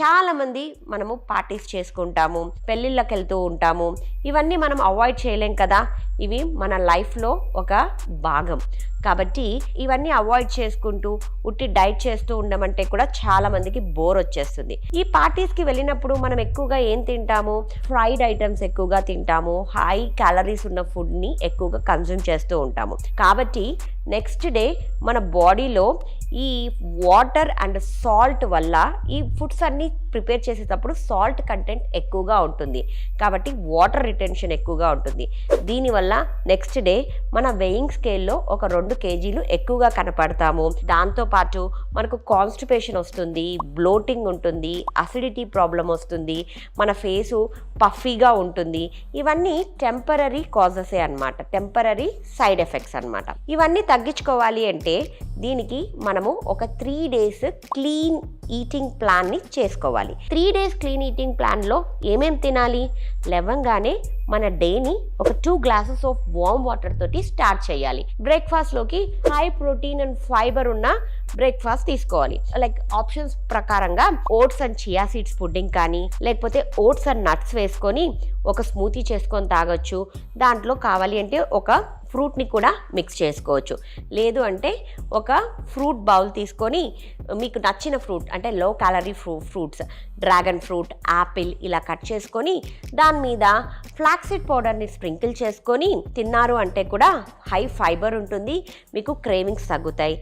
చాలామంది మనము పార్టీస్ చేసుకుంటాము, పెళ్ళిళ్ళకి వెళ్తూ ఉంటాము. ఇవన్నీ మనం అవాయిడ్ చేయలేం కదా. ఇవి మన లైఫ్లో ఒక భాగం కాబట్టి ఇవన్నీ అవాయిడ్ చేసుకుంటూ ఉట్టి డైట్ చేస్తూ ఉండమంటే కూడా చాలా మందికి బోర్ వచ్చేస్తుంది. ఈ పార్టీస్కి వెళ్ళినప్పుడు మనం ఎక్కువగా ఏం తింటాము? ఫ్రైడ్ ఐటమ్స్ ఎక్కువగా తింటాము, హై క్యాలరీస్ ఉన్న ఫుడ్ని ఎక్కువగా కన్జ్యూమ్ చేస్తూ ఉంటాము. కాబట్టి నెక్స్ట్ డే మన బాడీలో ఈ వాటర్ అండ్ సాల్ట్ వల్ల ఈ ఫుడ్స్ అన్నీ ప్రిపేర్ చేసేటప్పుడు సాల్ట్ కంటెంట్ ఎక్కువగా ఉంటుంది కాబట్టి వాటర్ రిటెన్షన్ ఎక్కువగా ఉంటుంది. దీనివల్ల నెక్స్ట్ డే మన వెయింగ్ స్కేల్లో ఒక 2 kgs ఎక్కువగా కనపడతాము. దాంతోపాటు మనకు కాన్స్టిపేషన్ వస్తుంది, బ్లోటింగ్ ఉంటుంది, అసిడిటీ ప్రాబ్లం వస్తుంది, మన ఫేసు పఫీగా ఉంటుంది. ఇవన్నీ టెంపరరీ కాజెసే అన్నమాట, టెంపరరీ సైడ్ ఎఫెక్ట్స్ అన్నమాట. ఇవన్నీ తగ్గించుకోవాలి అంటే దీనికి మనము ఒక 3 days క్లీన్ ఈటింగ్ ప్లాన్ని చేసుకోవాలి. 3 days క్లీన్ ఈటింగ్ ప్లాన్లో ఏమేం తినాలి? లేవంగానే మన డేని ఒక 2 glasses ఆఫ్ వార్మ్ వాటర్ తోటి స్టార్ట్ చేయాలి. బ్రేక్ఫాస్ట్లోకి హై ప్రోటీన్ అండ్ ఫైబర్ ఉన్న బ్రేక్ఫాస్ట్ తీసుకోవాలి. లైక్ ఆప్షన్స్ ప్రకారంగా oats and chia seeds pudding కానీ, లేకపోతే ఓట్స్ అండ్ నట్స్ వేసుకొని ఒక స్మూతీ చేసుకొని తాగొచ్చు. దాంట్లో కావాలి అంటే ఒక ఫ్రూట్ని కూడా మిక్స్ చేసుకోవచ్చు. లేదు అంటే ఒక ఫ్రూట్ బౌల్ తీసుకొని మీకు నచ్చిన ఫ్రూట్ అంటే low calorie fruits, dragon fruit, Apple ఇలా కట్ చేసుకొని దాని మీద ఫ్లాక్సీడ్ పౌడర్ని స్ప్రింకిల్ చేసుకొని తిన్నారు అంటే కూడా హై ఫైబర్ ఉంటుంది, మీకు క్రేవింగ్స్ తగ్గుతాయి.